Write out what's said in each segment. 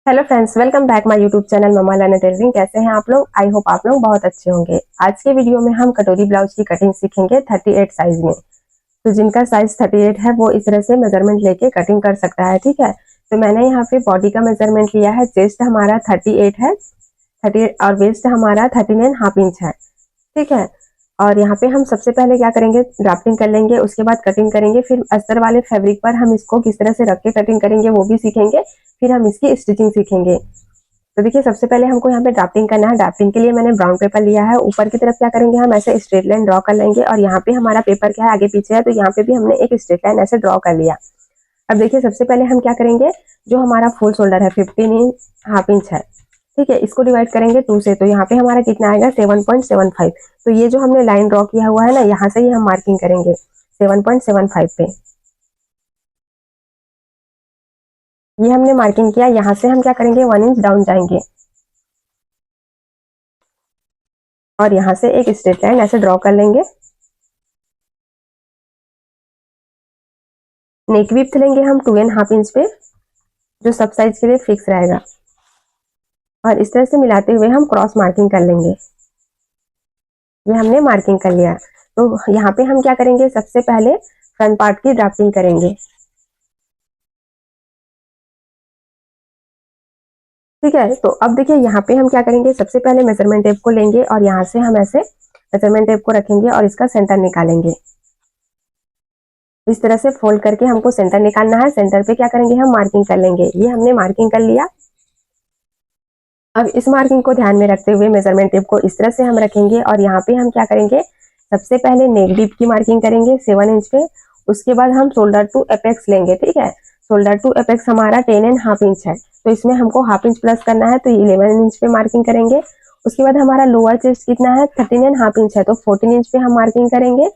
Hello friends, welcome back my YouTube channel mama learner tailoring. कैसे हैं आप लोग? आई होप आप लोग बहुत अच्छे होंगे। आज के वीडियो में हम कटोरी ब्लाउज की कटिंग सीखेंगे 38 साइज में। तो जिनका साइज 38 है वो इस तरह से मेजरमेंट लेके कटिंग कर सकता है। ठीक है, तो मैंने यहाँ पे बॉडी का मेजरमेंट लिया है। चेस्ट हमारा 38 है, 38 और वेस्ट हमारा 39.5 इंच है। ठीक है, और यहाँ पे हम सबसे पहले क्या करेंगे, ड्राफ्टिंग कर लेंगे, उसके बाद कटिंग करेंगे। फिर अस्तर वाले फैब्रिक पर हम इसको किस तरह से रख के कटिंग करेंगे वो भी सीखेंगे। फिर हम इसकी स्टिचिंग सीखेंगे। तो देखिए, सबसे पहले हमको यहाँ पे ड्राफ्टिंग करना है। ड्राफ्टिंग के लिए मैंने ब्राउन पेपर लिया है। ऊपर की तरफ क्या करेंगे, हम ऐसे स्ट्रेट लाइन ड्रॉ कर लेंगे। और यहाँ पे हमारा पेपर क्या है, आगे पीछे है, तो यहाँ पे भी हमने एक स्ट्रेट लाइन ऐसे ड्रॉ कर लिया। अब देखिए, सबसे पहले हम क्या करेंगे, जो हमारा फुल शोल्डर है 15.5 इंच है। ठीक है, इसको डिवाइड करेंगे 2 से, तो यहाँ पे हमारा कितना आएगा 7.75। तो ये जो हमने लाइन ड्रॉ किया हुआ है ना, यहाँ से ही हम मार्किंग करेंगे 7.75 पे। ये हमने मार्किंग किया। यहाँ से हम क्या करेंगे, 1 इंच डाउन जाएंगे और यहाँ से एक स्ट्रेट लाइन ऐसे ड्रॉ कर लेंगे। नेक विड्थ लेंगे हम 2.5 इंच पे, जो सब साइज के लिए फिक्स रहेगा। और इस तरह से मिलाते हुए हम क्रॉस मार्किंग कर लेंगे। ये हमने मार्किंग कर लिया। तो यहाँ पे हम क्या करेंगे, सबसे पहले फ्रंट पार्ट की ड्राफ्टिंग करेंगे। ठीक है, तो अब देखिए, यहाँ पे हम क्या करेंगे, सबसे पहले मेजरमेंट टेप को लेंगे और यहाँ से हम ऐसे मेजरमेंट टेप को रखेंगे और इसका सेंटर निकालेंगे। इस तरह से फोल्ड करके हमको सेंटर निकालना है। सेंटर पे क्या करेंगे, हम मार्किंग कर लेंगे। ये हमने मार्किंग कर लिया। अब इस मार्किंग को ध्यान में रखते हुए मेजरमेंट टेप को इस तरह से हम रखेंगे और यहाँ पे हम क्या करेंगे, सबसे पहले नेक डीप की मार्किंग करेंगे 7 इंच पे। उसके बाद हम शोल्डर टू एपेक्स लेंगे। ठीक है, शोल्डर टू एपेक्स हमारा 10.5 इंच है, तो इसमें हमको हाफ इंच प्लस करना है, तो 11 इंच पे मार्किंग करेंगे। उसके बाद हमारा लोअर चेस्ट कितना है, 13.5 इंच है, तो 14 इंच पे हम मार्किंग करेंगे।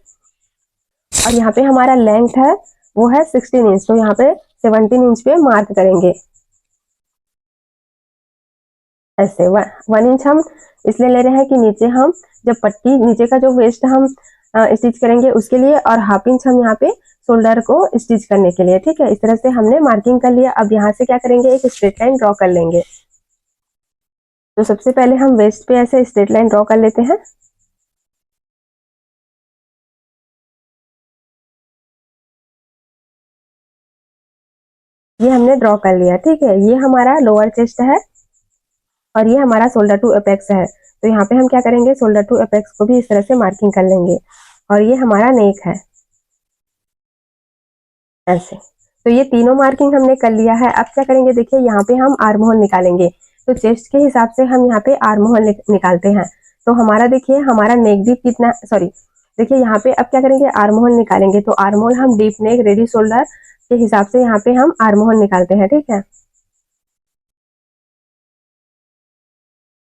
और यहाँ पे हमारा लेंथ है वो है 16 इंच, तो यहाँ पे 17 इंच पे मार्क करेंगे। ऐसे 1 इंच हम इसलिए ले रहे हैं कि नीचे हम जब पट्टी नीचे का जो वेस्ट हम स्टिच करेंगे उसके लिए, और हाफ इंच हम यहाँ पे शोल्डर को स्टिच करने के लिए। ठीक है, इस तरह से हमने मार्किंग कर लिया। अब यहाँ से क्या करेंगे, एक स्ट्रेट लाइन ड्रॉ कर लेंगे। तो सबसे पहले हम वेस्ट पे ऐसे स्ट्रेट लाइन ड्रॉ कर लेते हैं। ये हमने ड्रॉ कर लिया। ठीक है, ये हमारा लोअर चेस्ट है और ये हमारा शोल्डर टू अपेक्स है। तो यहाँ पे हम क्या करेंगे, शोल्डर टू अपेक्स को भी इस तरह से मार्किंग कर लेंगे। और ये हमारा नेक है ऐसे। तो ये तीनों मार्किंग हमने कर लिया है। अब क्या करेंगे, देखिए यहाँ पे हम आर्म होल निकालेंगे। तो चेस्ट के हिसाब से हम यहाँ पे आर्म होल निकालते हैं। तो हमारा देखिए, हमारा नेक डीप कितना, सॉरी, देखिए यहाँ पे अब क्या करेंगे, आर्म होल निकालेंगे। तो आर्म होल हम डीप नेक रेडी शोल्डर के हिसाब से यहाँ पे हम आर्म होल निकालते हैं। ठीक है,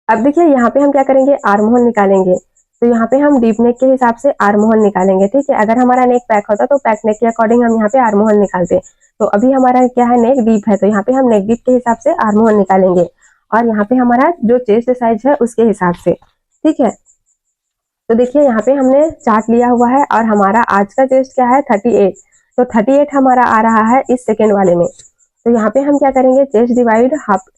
अब देखिए यहाँ पे हम क्या करेंगे, आर्म होल निकालेंगे। तो यहाँ पे हम डीप नेक के हिसाब से आर्म होल निकालेंगे। ठीक है, अगर हमारा नेक पैक होता तो पैक नेक के अकॉर्डिंग हम यहाँ पे आर्म होल निकालते। तो अभी हमारा क्या है, नेक डीप है, तो यहाँ पे हम नेक डीप के हिसाब से आर्म होल निकालेंगे। और यहाँ पे हमारा जो चेस्ट साइज है उसके हिसाब से। ठीक है, तो देखिए यहाँ पे हमने चार्ट लिया हुआ है और हमारा आज का चेस्ट क्या है, 38। तो 38 हमारा आ रहा है इस सेकेंड वाले में। तो यहाँ पे हम क्या करेंगे, चेस्ट डिवाइड हाफ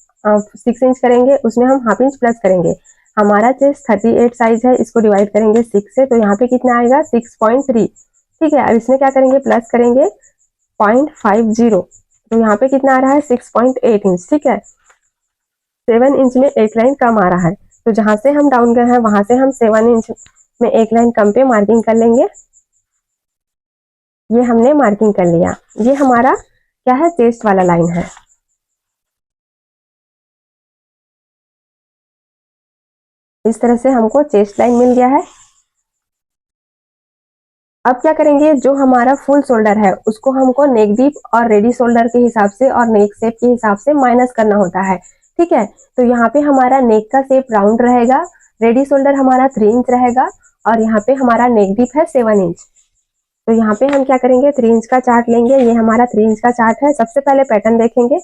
6 इंच करेंगे, उसमें हम हाफ इंच प्लस करेंगे। हमारा चेस्ट 38 साइज है, इसको डिवाइड करेंगे 6 से, तो यहाँ पे कितना आएगा 6.3। ठीक है, अब इसमें क्या करेंगे, प्लस करेंगे 0.50। तो यहाँ पे कितना आ रहा है, 6.8 इंच। ठीक है, 7 इंच में एक लाइन कम आ रहा है। तो जहां से हम डाउन गए हैं वहां से हम 7 इंच में एक लाइन कम पे मार्किंग कर लेंगे। ये हमने मार्किंग कर लिया। ये हमारा क्या है, चेस्ट वाला लाइन है। इस तरह से हमको चेस्ट लाइन मिल गया है। अब क्या करेंगे, जो हमारा फुल शोल्डर है उसको हमको नेक डीप और रेडी शोल्डर के हिसाब से और नेक शेप के हिसाब से माइनस करना होता है। ठीक है, तो यहाँ पे हमारा नेक का शेप राउंड रहेगा, रेडी शोल्डर हमारा 3 इंच रहेगा, और यहाँ पे हमारा नेक डीप है 7 इंच। तो यहाँ पे हम क्या करेंगे, 3 इंच का चार्ट लेंगे। ये हमारा 3 इंच का चार्ट है। सबसे पहले पैटर्न देखेंगे।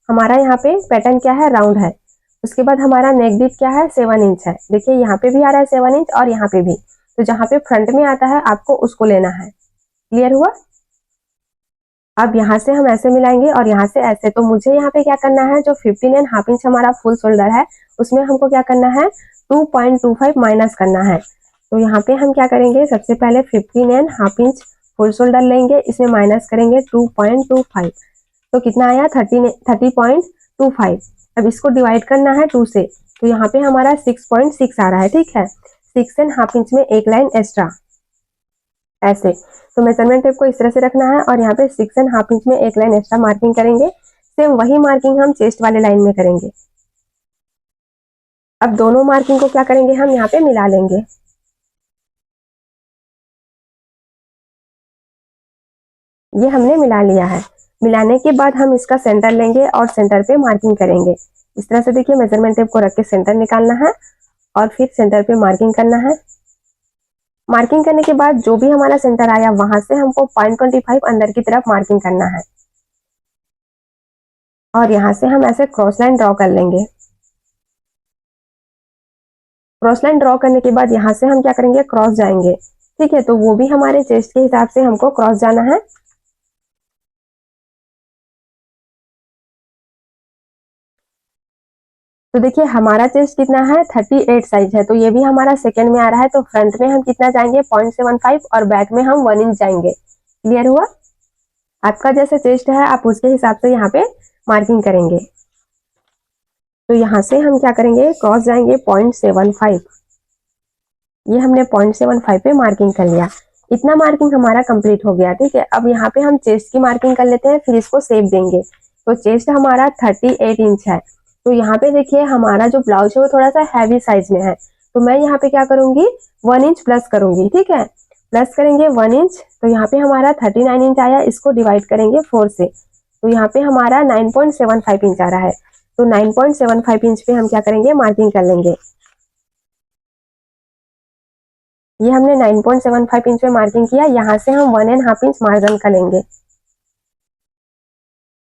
हमारा यहाँ पे पैटर्न क्या है, राउंड है। उसके बाद हमारा नेक डीप क्या है, 7 इंच है। देखिए यहाँ पे भी आ रहा है 7 इंच और यहाँ पे भी। तो जहाँ पे फ्रंट में आता है आपको उसको लेना है। क्लियर हुआ? अब यहाँ से हम ऐसे मिलाएंगे और यहाँ से ऐसे। तो मुझे यहाँ पे क्या करना है, जो 15.5 इंच हमारा फुल शोल्डर है उसमें हमको क्या करना है, 2.25 माइनस करना है। तो यहाँ पे हम क्या करेंगे, सबसे पहले 15.5 इंच फुल शोल्डर लेंगे, इसमें माइनस करेंगे 2.25। तो कितना आया, 30.25। अब इसको डिवाइड करना है 2 से, तो यहाँ पे हमारा 6.6 आ रहा है। ठीक है, 6.5 इंच में एक लाइन एक्स्ट्रा ऐसे। तो मेजरमेंट टेप को इस तरह से रखना है और यहाँ पे 6.5 इंच में एक लाइन एक्स्ट्रा मार्किंग करेंगे। सेम वही मार्किंग हम चेस्ट वाले लाइन में करेंगे। अब दोनों मार्किंग को क्या करेंगे, हम यहाँ पे मिला लेंगे। ये हमने मिला लिया है। मिलाने के बाद हम इसका सेंटर लेंगे और सेंटर पे मार्किंग करेंगे। इस तरह से देखिए, मेजरमेंट टेप को रख के सेंटर निकालना है और फिर सेंटर पे मार्किंग करना है। मार्किंग करने के बाद जो भी हमारा सेंटर आया वहां से हमको 0.25 अंदर की तरफ मार्किंग करना है और यहाँ से हम ऐसे क्रॉस लाइन ड्रॉ कर लेंगे। क्रॉस लाइन ड्रॉ करने के बाद यहाँ से हम क्या करेंगे, क्रॉस जाएंगे। ठीक है, तो वो भी हमारे चेस्ट के हिसाब से हमको क्रॉस जाना है। तो देखिए हमारा चेस्ट कितना है, 38 साइज है, तो ये भी हमारा सेकंड में आ रहा है। तो फ्रंट में हम कितना जाएंगे, 0.75 और बैक में हम 1 इंच जाएंगे। क्लियर हुआ? आपका जैसे चेस्ट है आप उसके हिसाब से यहाँ पे मार्किंग करेंगे। तो यहाँ से हम क्या करेंगे, क्रॉस जाएंगे 0.75। ये हमने 0.75 पे मार्किंग कर लिया। इतना मार्किंग हमारा कंप्लीट हो गया। ठीक है, अब यहाँ पे हम चेस्ट की मार्किंग कर लेते हैं, फिर इसको शेप देंगे। तो चेस्ट हमारा 38 इंच है। तो यहाँ पे देखिए हमारा जो ब्लाउज है वो थोड़ा सा हैवी साइज में है, तो मैं यहाँ पे क्या करूंगी, 1 इंच प्लस करूंगी। ठीक है, प्लस करेंगे 1 इंच। तो यहाँ पे हमारा 39 इंच आया, इसको डिवाइड करेंगे 4 से, तो यहाँ पे हमारा 9.75 इंच आ रहा है। तो 9.75 इंच पे हम क्या करेंगे, मार्किंग कर लेंगे। ये हमने 9.75 इंच पे मार्किंग किया। यहाँ से हम 1.5 इंच मार्जिन कर लेंगे।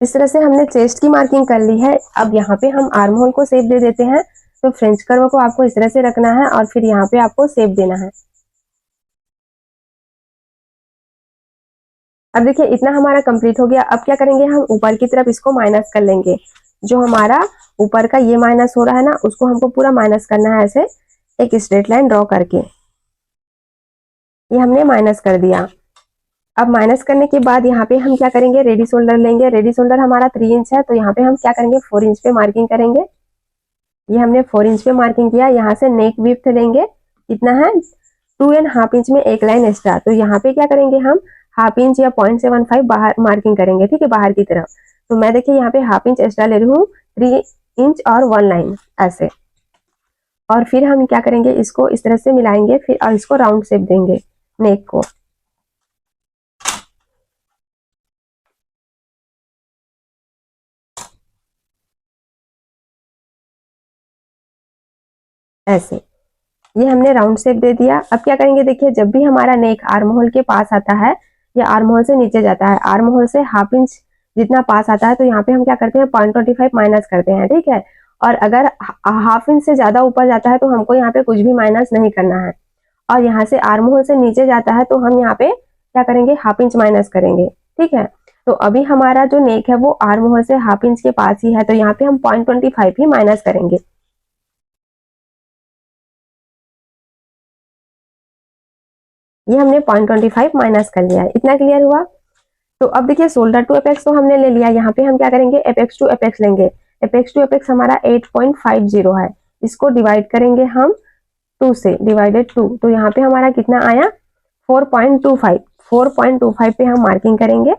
इस तरह से हमने चेस्ट की मार्किंग कर ली है। अब यहाँ पे हम आर्म होल को शेप दे देते हैं। तो फ्रेंच कर्व को आपको इस तरह से रखना है और फिर यहाँ पे आपको शेप देना है। अब देखिए इतना हमारा कंप्लीट हो गया। अब क्या करेंगे, हम ऊपर की तरफ इसको माइनस कर लेंगे। जो हमारा ऊपर का ये माइनस हो रहा है ना, उसको हमको पूरा माइनस करना है ऐसे एक स्ट्रेट लाइन ड्रॉ करके। ये हमने माइनस कर दिया। अब माइनस करने के बाद यहाँ पे हम क्या करेंगे, रेडी शोल्डर लेंगे। रेडी शोल्डर हमारा 3 इंच है, तो यहाँ पे हम क्या करेंगे, 4 इंच पे मार्किंग करेंगे। ये हमने 4 इंच पे मार्किंग किया। यहाँ से नेक विड्थ लेंगे, कितना है, 2.5 इंच में एक लाइन एक्स्ट्रा। तो यहाँ पे क्या करेंगे, हम हाफ इंच या 0.75 बाहर मार्किंग करेंगे। ठीक है, बाहर की तरफ। तो मैं देखिए यहाँ पे हाफ इंच एक्स्ट्रा ले रही हूँ, 3 इंच और 1 लाइन ऐसे। और फिर हम क्या करेंगे, इसको इस तरह से मिलाएंगे फिर और इसको राउंड शेप देंगे नेक को ऐसे। ये हमने राउंड शेप दे दिया। अब क्या करेंगे, देखिए जब भी हमारा नेक आर्म होल के पास आता है या आर्म होल से नीचे जाता है, आर्म होल से हाफ इंच जितना पास आता है, तो यहाँ पे हम क्या करते हैं, 0.25 माइनस करते हैं। ठीक है, और अगर हाफ इंच से ज्यादा ऊपर जाता है तो हमको यहाँ पे कुछ भी माइनस नहीं करना है। और यहाँ से आर्म होल से नीचे जाता है तो हम यहाँ पे क्या करेंगे, हाफ इंच माइनस करेंगे। ठीक है, तो अभी हमारा जो नेक है वो आर्म होल से हाफ इंच के पास ही है, तो यहाँ पे हम 0.25 ही माइनस करेंगे। ये हमने 0.25 माइनस कर लिया है। इतना क्लियर हुआ? तो अब देखिए शोल्डर टू एपेक्स तो हमने ले लिया। यहाँ पे हम क्या करेंगे, एपेक्स टू एपेक्स लेंगे। एपेक्स टू एपेक्स हमारा 8.50 है। इसको डिवाइड करेंगे हम 2 से, डिवाइडेड 2। तो यहाँ पे हमारा कितना आया, 4.25। 4.25 पे हम मार्किंग करेंगे।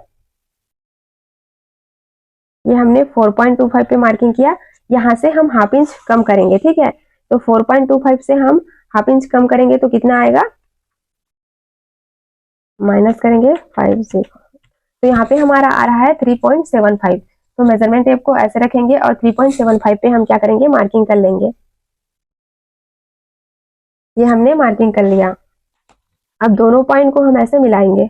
ये हमने 4.25 पे मार्किंग किया। यहाँ से हम हाफ इंच कम करेंगे। ठीक है, तो 4.25 से हम हाफ इंच कम करेंगे तो कितना आएगा, माइनस करेंगे 50। तो यहाँ पे हमारा आ रहा है 3.75। तो मेजरमेंट टेप को ऐसे रखेंगे और 3.75 पे हम क्या करेंगे, मार्किंग कर लेंगे। ये हमने मार्किंग कर लिया। अब दोनों पॉइंट को हम ऐसे मिलाएंगे।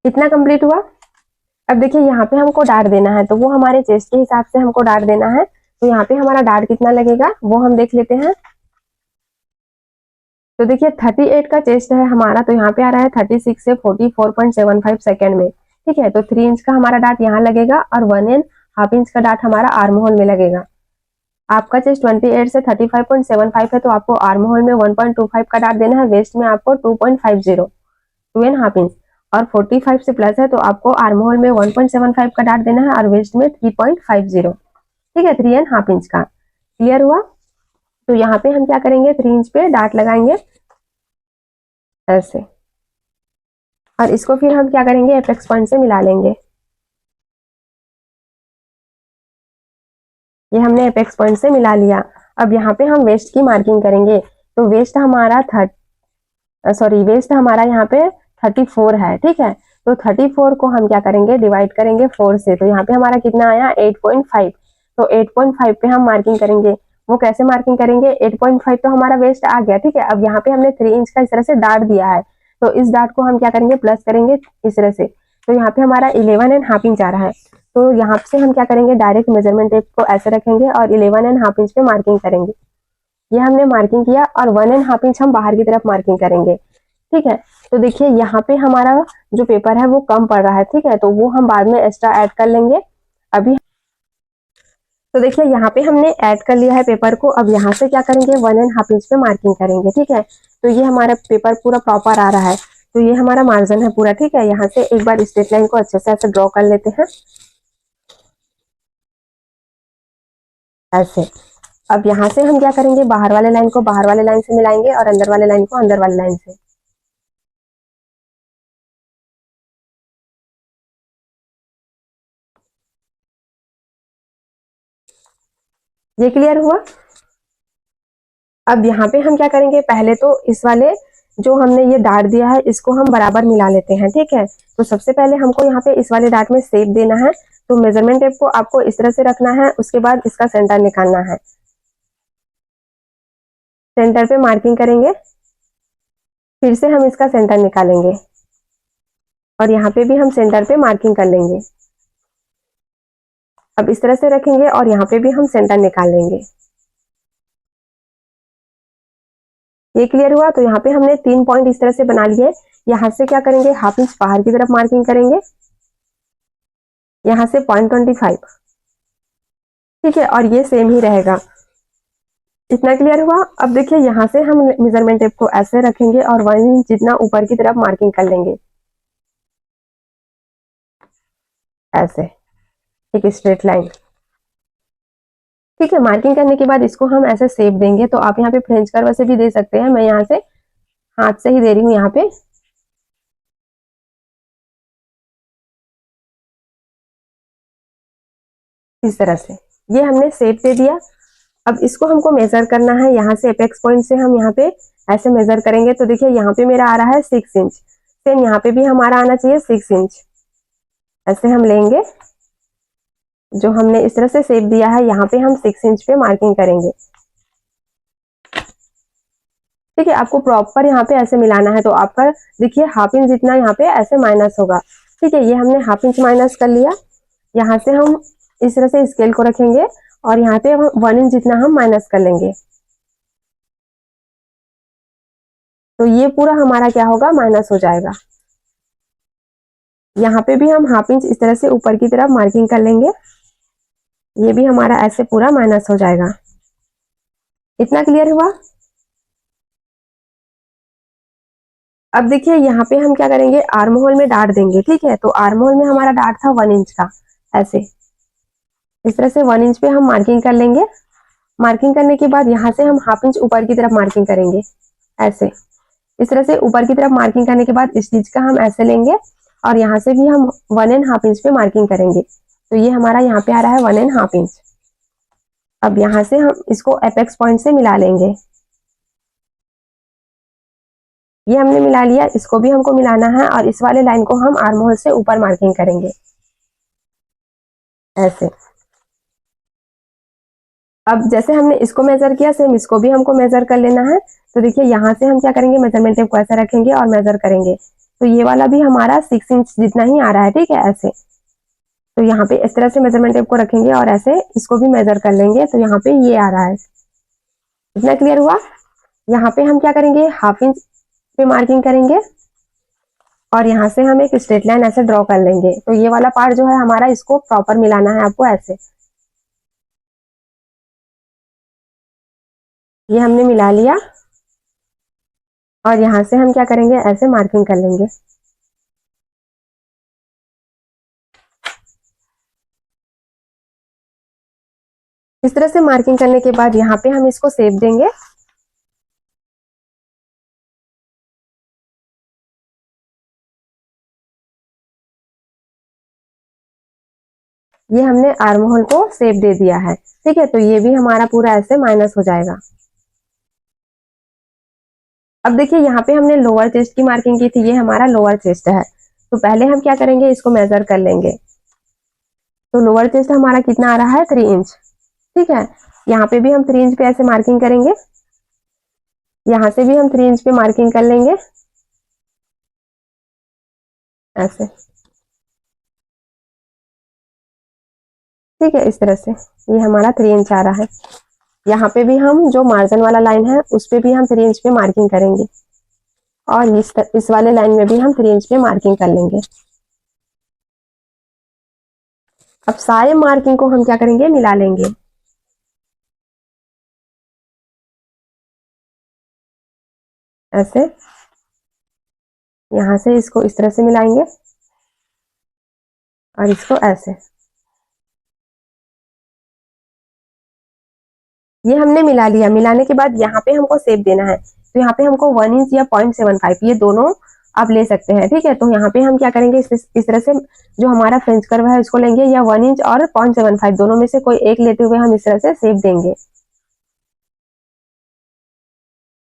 इतना कंप्लीट हुआ। अब देखिए यहाँ पे हमको डार्ट देना है, तो वो हमारे चेस्ट के हिसाब से हमको डार्ट देना है। तो यहाँ पे हमारा डार्ट कितना लगेगा वो हम देख लेते हैं। तो देखिए 38 का चेस्ट है हमारा, तो यहाँ पे आ रहा है 36 से 44.75 सेकेंड में। ठीक है, तो 3 इंच का हमारा डाट यहाँ लगेगा और 1.5 इंच का डाट हमारा आर्म होल में लगेगा। आपका चेस्ट 28 से 35.75 है, तो आपको आर्म होल में 1.25 का डाट देना है, वेस्ट में आपको 2.50 2.5 इंच, और 45 से प्लस है तो आपको आर्म होल में 1.75 का डाट देना है और वेस्ट में 3.50। ठीक है, 3.5 इंच का। क्लियर हुआ? तो यहाँ पे हम क्या करेंगे, 3 इंच पे डाट लगाएंगे ऐसे, और इसको फिर हम क्या करेंगे, एपेक्स पॉइंट से मिला लेंगे। ये हमने एपेक्स पॉइंट से मिला लिया। अब यहाँ पे हम वेस्ट की मार्किंग करेंगे। तो वेस्ट हमारा वेस्ट हमारा यहाँ पे 34 है। ठीक है, तो 34 को हम क्या करेंगे, डिवाइड करेंगे 4 से। तो यहाँ पे हमारा कितना आया, 8.5। तो 8.5 पे हम मार्किंग करेंगे। वो कैसे मार्किंग करेंगे, 8.5 तो हमारा वेस्ट आ गया। ठीक है, अब यहाँ पे हमने 3 इंच का इस तरह से डाट दिया है, तो इस डाट को हम क्या करेंगे, प्लस करेंगे इस तरह से। तो यहाँ पे हमारा 11.5 इंच आ रहा है। तो यहाँ से हम क्या करेंगे, डायरेक्ट मेजरमेंट टेप को ऐसे रखेंगे और 11.5 इंच पे मार्किंग करेंगे। ये हमने मार्किंग किया और 1.5 इंच हम बाहर की तरफ मार्किंग करेंगे। ठीक है, तो देखिए यहाँ पे हमारा जो पेपर है वो कम पड़ रहा है। ठीक है, तो वो हम बाद में एक्स्ट्रा ऐड कर लेंगे। अभी तो देखिए यहाँ पे हमने ऐड कर लिया है पेपर को। अब यहाँ से क्या करेंगे, 1.5 इंच पे मार्किंग करेंगे। ठीक है, तो ये हमारा पेपर पूरा प्रॉपर आ रहा है। तो ये हमारा मार्जिन है पूरा। ठीक है, यहाँ से एक बार स्ट्रेट लाइन को अच्छे से ऐसे ड्रॉ कर लेते हैं ऐसे। अब यहाँ से हम क्या करेंगे, बाहर वाले लाइन को बाहर वाले लाइन से मिलाएंगे और अंदर वाले लाइन को अंदर वाले लाइन से। ये क्लियर हुआ? अब यहाँ पे हम क्या करेंगे, पहले तो इस वाले जो हमने ये डाट दिया है इसको हम बराबर मिला लेते हैं। ठीक है, तो सबसे पहले हमको यहाँ पे इस वाले डाट में शेप देना है। तो मेजरमेंट टेप को आपको इस तरह से रखना है, उसके बाद इसका सेंटर निकालना है। सेंटर पे मार्किंग करेंगे, फिर से हम इसका सेंटर निकालेंगे और यहाँ पे भी हम सेंटर पे मार्किंग कर लेंगे। अब इस तरह से रखेंगे और यहाँ पे भी हम सेंटर निकाल लेंगे। ये क्लियर हुआ? तो यहाँ पे हमने 3 पॉइंट इस तरह से बना लिए। यहाँ से क्या करेंगे, 1/2 इंच बाहर की तरफ मार्किंग करेंगे, यहाँ से 0.25। ठीक है, और ये सेम ही रहेगा। इतना क्लियर हुआ? अब देखिए यहाँ से हम मेजरमेंट टेप को ऐसे रखेंगे और 1 इंच जितना ऊपर की तरफ मार्किंग कर लेंगे ऐसे, एक स्ट्रेट लाइन। ठीक है, मार्किंग करने के बाद इसको हम ऐसे शेप देंगे। तो आप यहाँ पे फ्रेंच कर्व से भी दे सकते हैं, मैं यहाँ से हाथ से ही दे रही हूँ यहाँ पे। इस तरह से ये हमने शेप दे दिया। अब इसको हमको मेजर करना है। यहाँ से एपेक्स पॉइंट से हम यहाँ पे ऐसे मेजर करेंगे। तो देखिए यहाँ पे मेरा आ रहा है 6 इंच, सेम यहाँ पे भी हमारा आना चाहिए 6 इंच। ऐसे हम लेंगे, जो हमने इस तरह से शेप दिया है यहाँ पे हम 6 इंच पे मार्किंग करेंगे। ठीक है, आपको प्रॉपर यहाँ पे ऐसे मिलाना है। तो आपका देखिए 1/2 इंच जितना यहाँ पे ऐसे माइनस होगा। ठीक है, ये हमने 1/2 इंच माइनस कर लिया। यहाँ से हम इस तरह से स्केल को रखेंगे और यहाँ पे 1 इंच जितना हम माइनस कर लेंगे। तो ये पूरा हमारा क्या होगा, माइनस हो जाएगा। यहाँ पे भी हम 1/2 इंच इस तरह से ऊपर की तरफ मार्किंग कर लेंगे। ये भी हमारा ऐसे पूरा माइनस हो जाएगा। इतना क्लियर हुआ? अब देखिए यहाँ पे हम क्या करेंगे, आर्म होल में डाट देंगे। ठीक है, तो आर्म होल में हमारा डाट था 1 इंच का। ऐसे इस तरह से 1 इंच पे हम मार्किंग कर लेंगे। मार्किंग करने के बाद यहाँ से हम 1/2 इंच ऊपर की तरफ मार्किंग करेंगे ऐसे। इस तरह से ऊपर की तरफ मार्किंग करने के बाद स्टिच का हम ऐसे लेंगे और यहाँ से भी हम 1.5 इंच पे मार्किंग करेंगे। तो ये हमारा यहाँ पे आ रहा है 1.5 इंच। अब यहाँ से हम इसको एपेक्स पॉइंट से मिला लेंगे। ये हमने मिला लिया, इसको भी हमको मिलाना है और इस वाले लाइन को हम आर्म होल से ऊपर मार्किंग करेंगे ऐसे। अब जैसे हमने इसको मेजर किया, सेम इसको भी हमको मेजर कर लेना है। तो देखिए यहाँ से हम क्या करेंगे, मेजरमेंट टेप को ऐसा रखेंगे और मेजर करेंगे। तो ये वाला भी हमारा 6 इंच जितना ही आ रहा है। ठीक है, ऐसे। तो यहाँ पे इस तरह से मेजरमेंट टेप को रखेंगे और ऐसे इसको भी मेजर कर लेंगे। तो यहाँ पे ये आ रहा है। इतना क्लियर हुआ? यहाँ पे हम क्या करेंगे, हाफ इंच पे मार्किंग करेंगे और यहाँ से हम एक स्ट्रेट लाइन ऐसे ड्रॉ कर लेंगे। तो ये वाला पार्ट जो है हमारा, इसको प्रॉपर मिलाना है आपको ऐसे। ये हमने मिला लिया और यहाँ से हम क्या करेंगे, ऐसे मार्किंग कर लेंगे। इस तरह से मार्किंग करने के बाद यहाँ पे हम इसको शेप देंगे। ये हमने आर्म होल को शेप दे दिया है, ठीक है। तो ये भी हमारा पूरा ऐसे माइनस हो जाएगा। अब देखिए यहाँ पे हमने लोअर चेस्ट की मार्किंग की थी, ये हमारा लोअर चेस्ट है। तो पहले हम क्या करेंगे, इसको मेजर कर लेंगे। तो लोअर चेस्ट हमारा कितना आ रहा है, 3 इंच, ठीक है। यहाँ पे भी हम 3 इंच पे ऐसे मार्किंग करेंगे, यहाँ से भी हम 3 इंच पे मार्किंग कर लेंगे ऐसे, ठीक है। इस तरह से ये हमारा 3 इंच आ रहा है। यहाँ पे भी हम जो मार्जिन वाला लाइन है उस पे भी हम 3 इंच पे मार्किंग करेंगे और इस वाले लाइन में भी हम 3 इंच पे मार्किंग कर लेंगे। अब सारे मार्किंग को हम क्या करेंगे, मिला लेंगे ऐसे। यहाँ से इसको इस तरह से मिलाएंगे और इसको ऐसे। ये हमने मिला लिया। मिलाने के बाद यहाँ पे हमको शेप देना है। तो यहाँ पे हमको 1 इंच या 0.75 ये दोनों आप ले सकते हैं, ठीक है। तो यहाँ पे हम क्या करेंगे, इस तरह से जो हमारा फ्रेंच कर्व है उसको लेंगे, या 1 इंच और 0.75 दोनों में से कोई एक लेते हुए हम इस तरह से शेप देंगे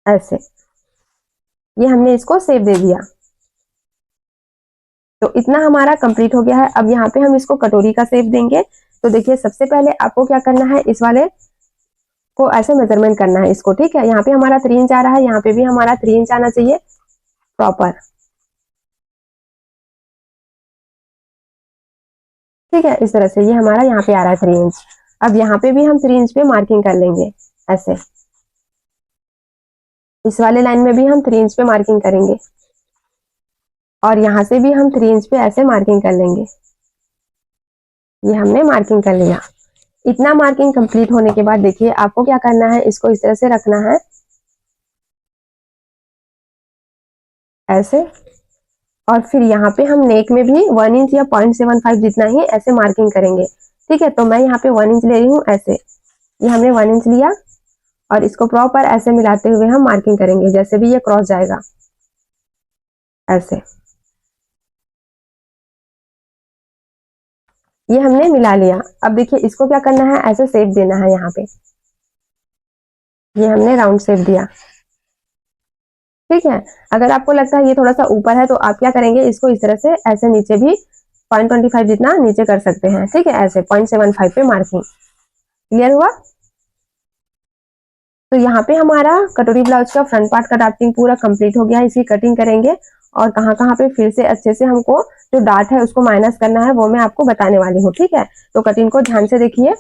ऐसे। ये हमने इसको शेप दे दिया। तो इतना हमारा कंप्लीट हो गया है। अब यहाँ पे हम इसको कटोरी का शेप देंगे। तो देखिए सबसे पहले आपको क्या करना है, इस वाले को ऐसे मेजरमेंट करना है इसको, ठीक है। यहाँ पे हमारा 3 इंच आ रहा है, यहाँ पे भी हमारा 3 इंच आना चाहिए प्रॉपर, ठीक है। इस तरह से ये हमारा यहाँ पे आ रहा है 3 इंच। अब यहाँ पे भी हम 3 इंच पे मार्किंग कर लेंगे ऐसे। इस वाले लाइन में भी हम 3 इंच पे मार्किंग करेंगे और यहाँ से भी हम 3 इंच पे ऐसे मार्किंग कर लेंगे। ये हमने मार्किंग कर लिया। इतना मार्किंग कंप्लीट होने के बाद देखिए आपको क्या करना है, इसको इस तरह से रखना है ऐसे। और फिर यहाँ पे हम नेक में भी 1 इंच या 0.75 जितना ही ऐसे मार्किंग करेंगे, ठीक है। तो मैं यहाँ पे 1 इंच ले रही हूँ ऐसे। ये हमने 1 इंच लिया और इसको प्रॉपर ऐसे मिलाते हुए हम मार्किंग करेंगे, जैसे भी ये क्रॉस जाएगा ऐसे। ये हमने मिला लिया। अब देखिए इसको क्या करना है, ऐसे शेप देना है यहाँ पे। ये हमने राउंड शेप दिया, ठीक है। अगर आपको लगता है ये थोड़ा सा ऊपर है तो आप क्या करेंगे, इसको इस तरह से ऐसे नीचे भी 0.25 जितना नीचे कर सकते हैं, ठीक है। ऐसे 0.75 पे मार्किंग। क्लियर हुआ। तो यहाँ पे हमारा कटोरी ब्लाउज का फ्रंट पार्ट का ड्राफ्टिंग पूरा कंप्लीट हो गया है। इसकी कटिंग करेंगे और कहाँ कहाँ पे फिर से अच्छे से हमको जो डार्ट है उसको माइनस करना है वो मैं आपको बताने वाली हूँ, ठीक है। तो कटिंग को ध्यान से देखिए।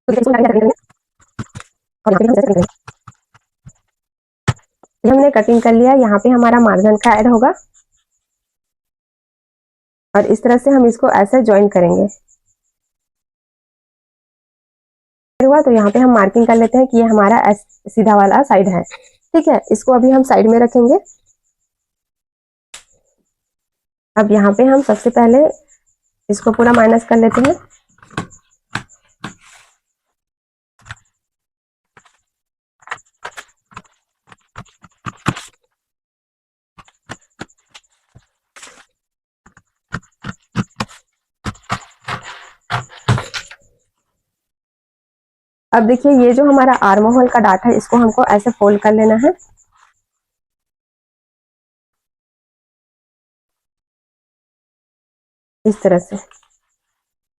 तो इसको लगा के करेंगे और यहाँ पे हम जैसे करेंगे। ये हमने कटिंग कर लिया। यहाँ पे हमारा मार्जिन का ऐड होगा और इस तरह से हम इसको ऐसे ज्वाइन करेंगे। हुआ तो यहाँ पे हम मार्किंग कर लेते हैं कि ये हमारा सीधा वाला साइड है, ठीक है। इसको अभी हम साइड में रखेंगे। अब यहाँ पे हम सबसे पहले इसको पूरा माइनस कर लेते हैं। अब देखिए ये जो हमारा आर्म होल का डार्ट है इसको हमको ऐसे फोल्ड कर लेना है इस तरह से।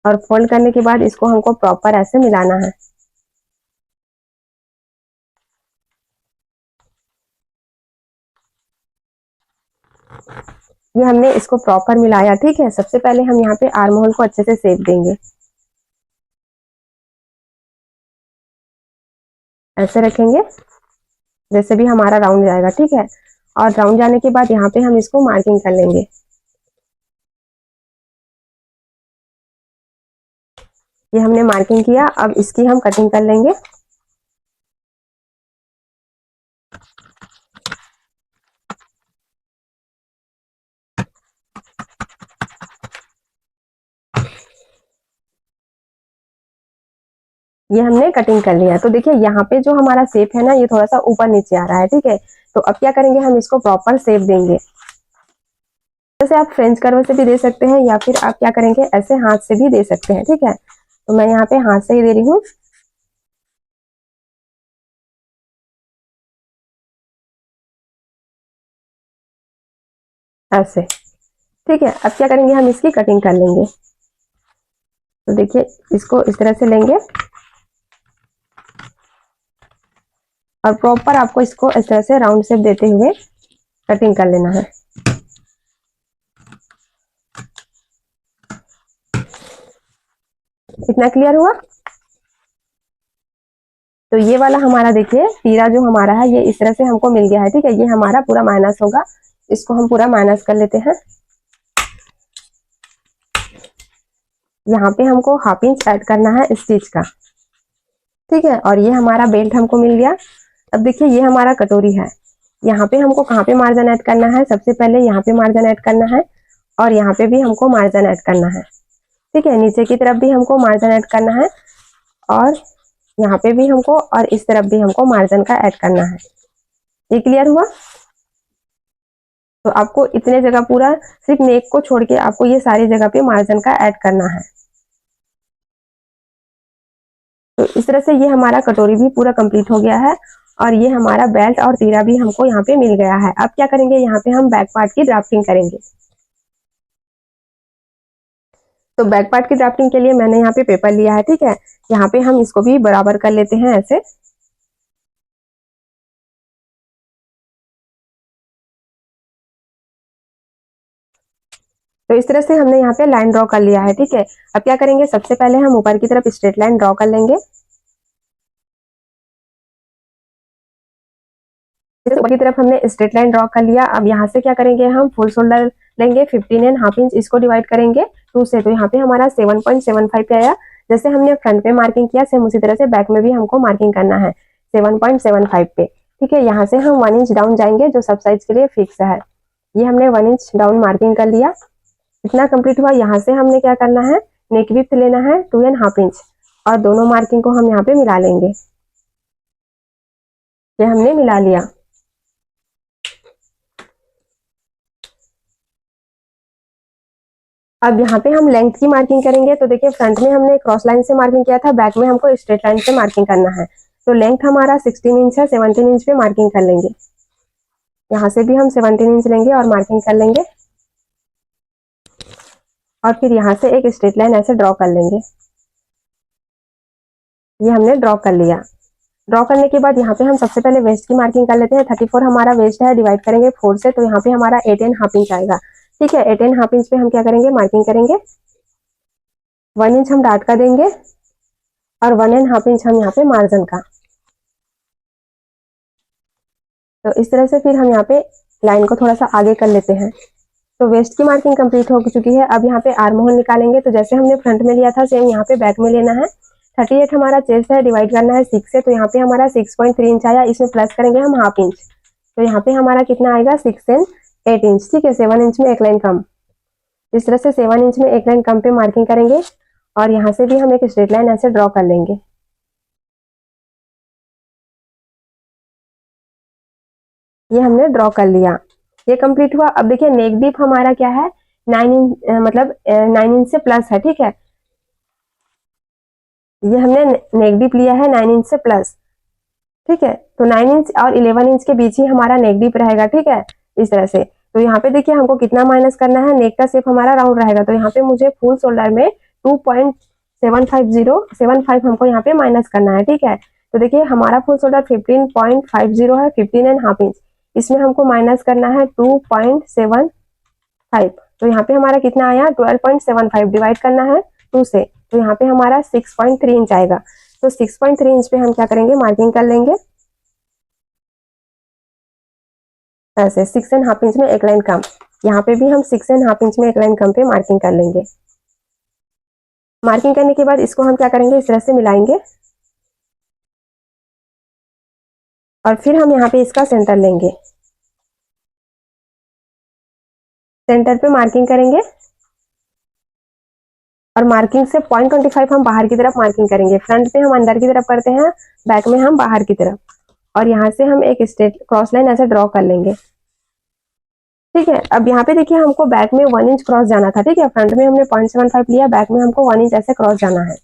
और फोल्ड करने के बाद इसको हमको प्रॉपर ऐसे मिलाना है। ये हमने इसको प्रॉपर मिलाया, ठीक है। सबसे पहले हम यहाँ पे आर्म होल को अच्छे से शेप देंगे, ऐसे रखेंगे जैसे भी हमारा राउंड जाएगा, ठीक है। और राउंड जाने के बाद यहाँ पे हम इसको मार्किंग कर लेंगे। ये हमने मार्किंग किया, अब इसकी हम कटिंग कर लेंगे। ये हमने कटिंग कर लिया। तो देखिए यहाँ पे जो हमारा शेप है ना, ये थोड़ा सा ऊपर नीचे आ रहा है, ठीक है। तो अब क्या करेंगे, हम इसको प्रॉपर शेप देंगे। जैसे आप फ्रेंच कर्व से भी दे सकते हैं, या फिर आप क्या करेंगे, ऐसे हाथ से भी दे सकते हैं, ठीक है। तो मैं यहाँ पे हाथ से ही दे रही हूँ। ऐसे, ठीक है। अब क्या करेंगे, हम इसकी कटिंग कर लेंगे। तो देखिए इसको इस तरह से लेंगे और प्रॉपर आपको इसको इस तरह से राउंड शेप देते हुए कटिंग कर लेना है। इतना क्लियर हुआ? तो ये वाला हमारा देखिए तीरा जो हमारा है, ये इस तरह से हमको मिल गया है, ठीक है। ये हमारा पूरा माइनस होगा, इसको हम पूरा माइनस कर लेते हैं। यहाँ पे हमको हाफ इंच ऐड करना है स्टिच का, ठीक है। और ये हमारा बेल्ट हमको मिल गया। अब देखिए ये हमारा कटोरी है, यहाँ पे हमको कहाँ पे मार्जिन ऐड करना है, सबसे पहले यहाँ पे मार्जिन ऐड करना है और यहाँ पे भी हमको मार्जिन ऐड करना है, ठीक है। नीचे की तरफ भी हमको मार्जिन ऐड करना है और यहाँ पे भी हमको, और इस तरफ भी हमको मार्जिन का ऐड करना है। ये क्लियर हुआ? तो आपको इतने जगह पूरा, सिर्फ नेक को छोड़ के आपको ये सारी जगह पे मार्जिन का ऐड करना है। तो इस तरह से ये हमारा कटोरी भी पूरा कंप्लीट हो गया है और ये हमारा बेल्ट और तीरा भी हमको यहाँ पे मिल गया है। अब क्या करेंगे, यहाँ पे हम बैक पार्ट की ड्राफ्टिंग करेंगे। तो बैक पार्ट की ड्राफ्टिंग के लिए मैंने यहाँ पे पेपर लिया है, ठीक है। यहाँ पे हम इसको भी बराबर कर लेते हैं ऐसे। तो इस तरह से हमने यहाँ पे लाइन ड्रॉ कर लिया है, ठीक है। अब क्या करेंगे, सबसे पहले हम ऊपर की तरफ स्ट्रेट लाइन ड्रॉ कर लेंगे। ऊपर की तरफ हमने स्ट्रेट लाइन ड्रॉ कर लिया। अब यहाँ से क्या करेंगे, हम फुल शोल्डर लेंगे 15.5 इंच, इसको डिवाइड करेंगे 2 से। तो यहाँ पे हमारा 7.75 पे आया। जैसे हमने फ्रंट पे मार्किंग किया, सेम उसी तरह से बैक में भी हमको मार्किंग करना है 7.75 पे, ठीक है। यहाँ से हम 1 इंच डाउन जाएंगे, जो सब साइज के लिए फिक्स है। ये हमने 1 इंच डाउन मार्किंग कर लिया। इतना कंप्लीट हुआ। यहाँ से हमने क्या करना है, नेक विड्थ लेना है 2.5 इंच और दोनों मार्किंग को हम यहाँ पे मिला लेंगे। ये हमने मिला लिया। अब यहाँ पे हम लेंथ की मार्किंग करेंगे। तो देखिए फ्रंट में हमने क्रॉस लाइन से मार्किंग किया था, बैक में हमको स्ट्रेट लाइन से मार्किंग करना है। तो लेंथ हमारा 16 इंच है, 17 इंच पे मार्किंग कर लेंगे। यहाँ से भी हम 17 इंच लेंगे और मार्किंग कर लेंगे और फिर यहाँ से एक स्ट्रेट लाइन ऐसे ड्रॉ कर लेंगे। ये हमने ड्रॉ कर लिया। ड्रॉ करने के बाद यहाँ पे हम सबसे पहले वेस्ट की मार्किंग कर लेते हैं। 34 हमारा वेस्ट है, डिवाइड करेंगे 4 से, तो यहाँ पे हमारा 8.5 इंच आएगा, ठीक है। 8.5 इंच पे हम क्या करेंगे, मार्किंग करेंगे। 1 इंच हम डार्ट का देंगे और 1.5 इंच हम यहाँ पे मार्जिन का। तो इस तरह से फिर हम यहाँ पे लाइन को थोड़ा सा आगे कर लेते हैं। तो वेस्ट की मार्किंग कंप्लीट हो चुकी है। अब यहाँ पे आर्म होल निकालेंगे। तो जैसे हमने फ्रंट में लिया था, सेम यहाँ पे बैक में लेना है। 38 हमारा चेस्ट है, डिवाइड करना है 6 से। तो यहाँ पे हमारा 6.3 इंच आया, इसमें प्लस करेंगे हम हाफ इंच। तो यहाँ पे हमारा कितना आएगा, 6 एंड 8 इंच, ठीक है। 7 इंच में एक लाइन कम। इस तरह से 7 इंच में एक लाइन कम पे मार्किंग करेंगे और यहाँ से भी हम एक स्ट्रेट लाइन ऐसे ड्रॉ कर लेंगे। ये हमने ड्रॉ कर लिया, ये कंप्लीट हुआ। अब देखिए नेक डीप हमारा क्या है, 9 इंच, मतलब 9 इंच से प्लस है, ठीक है। ये हमने नेक डीप लिया है 9 इंच से प्लस, ठीक है। तो 9 इंच और 11 इंच के बीच ही हमारा नेक डीप रहेगा, ठीक है, इस तरह से। तो यहाँ पे देखिए हमको कितना माइनस करना है, नेक का शेप हमारा राउंड रहेगा। तो यहाँ पे मुझे फुल शोल्डर में 2.75 हमको यहाँ पे माइनस करना है, ठीक है। तो देखिए हमारा फुल शोल्डर 15.50 है, 15.5 इंच। इसमें हमको माइनस करना है 2.75। तो यहाँ पे हमारा कितना आया 12.75 डिवाइड करना है 2 से, तो यहाँ पे हमारा 6.3 इंच आएगा। तो 6.3 इंच पे हम क्या करेंगे मार्किंग कर लेंगे ऐसे 6.5 इंच में एक लाइन कम। यहाँ पे भी हम 6.5 इंच में एक लाइन कम पे मार्किंग कर लेंगे। मार्किंग करने के बाद इसको हम क्या करेंगे इस तरह से मिलाएंगे और फिर हम यहाँ पे इसका सेंटर लेंगे। सेंटर पे मार्किंग करेंगे और मार्किंग से 0.25 हम बाहर की तरफ मार्किंग करेंगे। फ्रंट पे हम अंदर की तरफ करते हैं, बैक में हम बाहर की तरफ। और यहाँ से हम एक स्ट्रेट क्रॉस लाइन ऐसे ड्रॉ कर लेंगे। ठीक है, अब यहाँ पे देखिए हमको बैक में 1 इंच क्रॉस जाना था। ठीक है, फ्रंट में हमने 0.75 लिया, बैक में हमको 1 इंच ऐसे क्रॉस जाना है।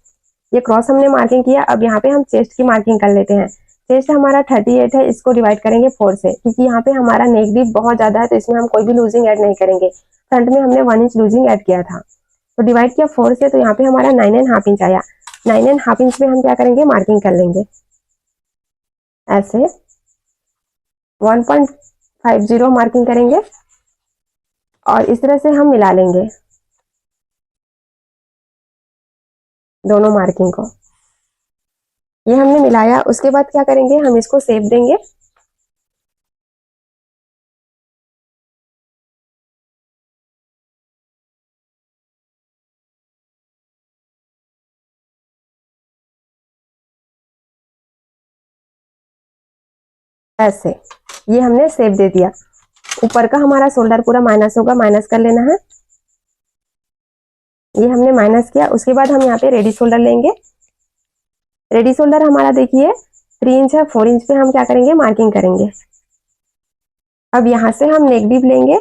ये क्रॉस हमने मार्किंग किया। अब यहाँ पे हम चेस्ट की मार्किंग कर लेते हैं। चेस्ट हमारा 38 है, इसको डिवाइड करेंगे 4 से, क्योंकि यहाँ पे हमारा नेक डीप बहुत ज्यादा है, तो इसमें हम कोई भी लूजिंग ऐड नहीं करेंगे। फ्रंट में हमने 1 इंच लूजिंग ऐड किया था, तो डिवाइड किया 4 से, तो यहाँ पे हमारा 9.5 इंच आया। 9.5 इंच में हम क्या करेंगे मार्किंग कर लेंगे ऐसे 1.50 मार्किंग करेंगे और इस तरह से हम मिला लेंगे दोनों मार्किंग को। ये हमने मिलाया, उसके बाद क्या करेंगे हम इसको शेप देंगे। ऐसे ये हमने शेप दे दिया। ऊपर का हमारा शोल्डर पूरा माइनस होगा, माइनस कर लेना है। ये हमने माइनस किया। उसके बाद हम यहाँ पे रेडी शोल्डर लेंगे। रेडी शोल्डर हमारा देखिए 3 इंच है, 4 इंच पे हम क्या करेंगे मार्किंग करेंगे। अब यहाँ से हम नेक डीप लेंगे,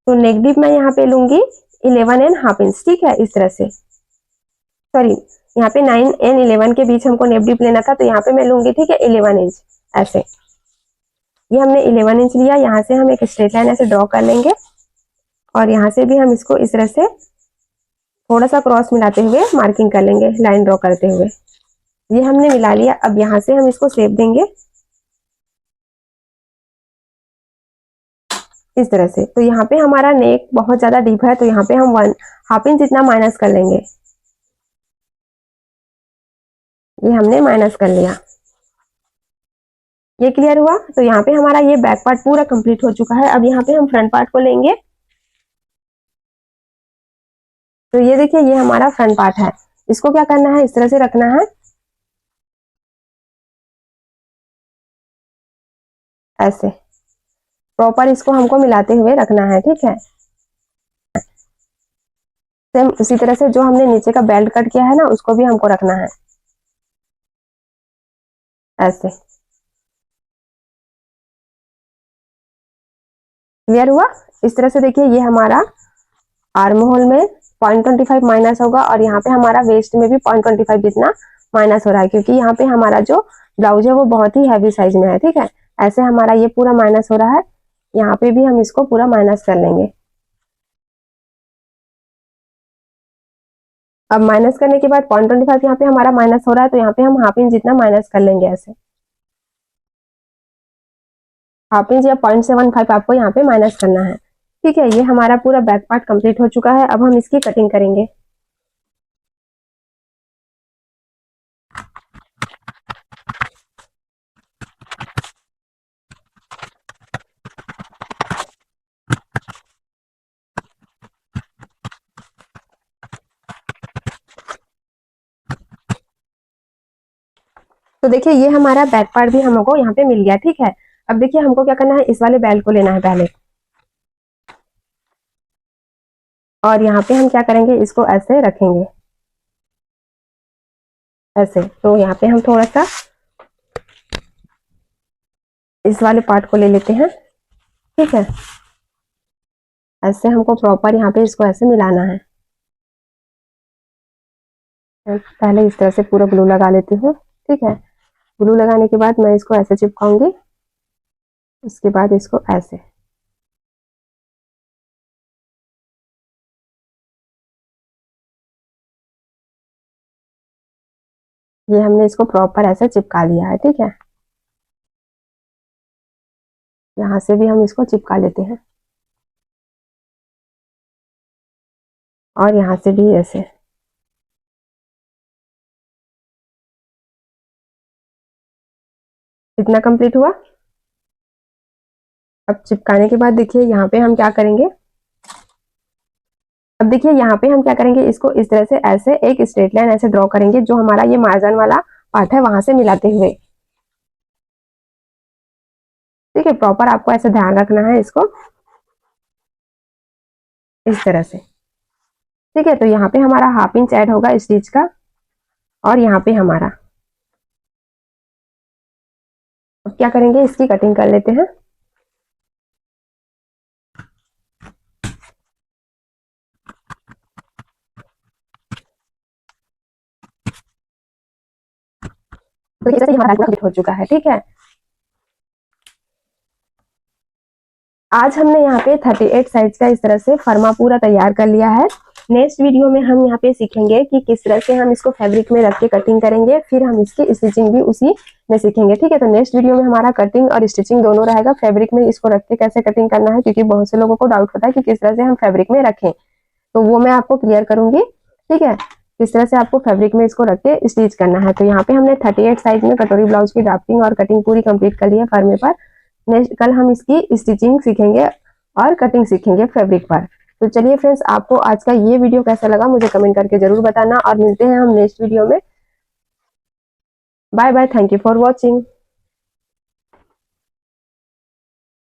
तो नेक डीप मैं यहाँ पे लूंगी 11.5 इंच। ठीक है, इस तरह से, सॉरी यहाँ पे 9 एंड 11 के बीच हमको नेक डीप लेना था, तो यहाँ पे मैं लूंगी ठीक है 11 इंच ऐसे। ये हमने 11 इंच लिया। यहाँ से हम एक स्ट्रेट लाइन ऐसे ड्रॉ कर लेंगे और यहाँ से भी हम इसको इस तरह से थोड़ा सा क्रॉस मिलाते हुए मार्किंग कर लेंगे, लाइन ड्रॉ करते हुए। ये हमने मिला लिया। अब यहाँ से हम इसको शेप देंगे इस तरह से। तो यहाँ पे हमारा नेक बहुत ज्यादा डीप है, तो यहाँ पे हम 1/2 इंच इतना माइनस कर लेंगे। ये हमने माइनस कर लिया। ये क्लियर हुआ। तो यहाँ पे हमारा ये बैक पार्ट पूरा कंप्लीट हो चुका है। अब यहाँ पे हम फ्रंट पार्ट को लेंगे। तो ये देखिए ये हमारा फ्रंट पार्ट है। इसको क्या करना है इस तरह से रखना है ऐसे, प्रॉपर इसको हमको मिलाते हुए रखना है। ठीक है, सेम उसी तरह से जो हमने नीचे का बेल्ट कट किया है ना, उसको भी हमको रखना है ऐसे। क्लियर हुआ। इस तरह से देखिए ये हमारा आर्म होल में 0.25 माइनस होगा और यहाँ पे हमारा वेस्ट में भी 0.25 जितना माइनस हो रहा है, क्योंकि यहाँ पे हमारा जो ब्लाउज है वो बहुत ही हैवी साइज में है। ठीक है, ऐसे हमारा ये पूरा माइनस हो रहा है। यहाँ पे भी हम इसको पूरा माइनस कर लेंगे। अब माइनस करने के बाद 0.25 यहाँ पे हमारा माइनस हो रहा है, तो यहाँ पे हम 1/2 इंच जितना माइनस कर लेंगे ऐसे। 1/2 इंच या 0.75 आपको यहाँ पे माइनस करना है। ठीक है, ये हमारा पूरा बैक पार्ट कंप्लीट हो चुका है। अब हम इसकी कटिंग करेंगे। तो देखिए ये हमारा बैक पार्ट भी हमको यहाँ पे मिल गया। ठीक है, अब देखिए हमको क्या करना है, इस वाले बेल्ट को लेना है पहले, और यहाँ पे हम क्या करेंगे इसको ऐसे रखेंगे ऐसे। तो यहाँ पे हम थोड़ा सा इस वाले पार्ट को ले लेते हैं। ठीक है, ऐसे हमको प्रॉपर यहाँ पे इसको ऐसे मिलाना है। पहले इस तरह से पूरा ग्लू लगा लेती हूँ। ठीक है, ग्लू लगाने के बाद मैं इसको ऐसे चिपकाऊंगी, उसके बाद इसको ऐसे। ये हमने इसको प्रॉपर ऐसे चिपका लिया है। ठीक है, यहाँ से भी हम इसको चिपका लेते हैं और यहाँ से भी ऐसे। इतना कंप्लीट हुआ। अब चिपकाने के बाद देखिए यहाँ पे हम क्या करेंगे, अब देखिए यहाँ पे हम क्या करेंगे, इसको इस तरह से ऐसे एक स्ट्रेट लाइन ऐसे ड्रॉ करेंगे जो हमारा ये मार्जिन वाला पार्ट है वहां से मिलाते हुए। ठीक है, प्रॉपर आपको ऐसे ध्यान रखना है इसको इस तरह से। ठीक है, तो यहाँ पे हमारा हाफ इंच ऐड होगा स्टिच का और यहाँ पे हमारा, अब क्या करेंगे, इसकी कटिंग कर लेते हैं। तो इस तरह से हमारा कंप्लीट हो चुका है। ठीक है, आज हमने यहाँ पे 38 साइज का इस तरह से फर्मा पूरा तैयार कर लिया है। नेक्स्ट वीडियो में हम यहाँ पे सीखेंगे कि किस तरह से हम इसको फैब्रिक में रख के कटिंग करेंगे, फिर हम इसकी स्टिचिंग भी उसी में सीखेंगे। ठीक है, तो नेक्स्ट वीडियो में हमारा कटिंग और स्टिचिंग दोनों रहेगा। फैब्रिक में इसको रख के कैसे कटिंग करना है, क्योंकि बहुत से लोगों को डाउट होता है कि किस तरह से हम फैब्रिक में रखें, तो वो मैं आपको क्लियर करूंगी। ठीक है, किस तरह से आपको फैब्रिक में इसको रख के स्टिच करना है। तो यहाँ पे हमने 38 साइज में कटोरी ब्लाउज की ड्राफ्टिंग और कटिंग पूरी कंप्लीट कर ली है फर्मे पर। नेक्स्ट कल हम इसकी स्टिचिंग सीखेंगे और कटिंग सीखेंगे फैब्रिक पर। तो चलिए फ्रेंड्स, आपको आज का ये वीडियो कैसा लगा मुझे कमेंट करके जरूर बताना और मिलते हैं हम नेक्स्ट वीडियो में। Bye bye, thank you for watching.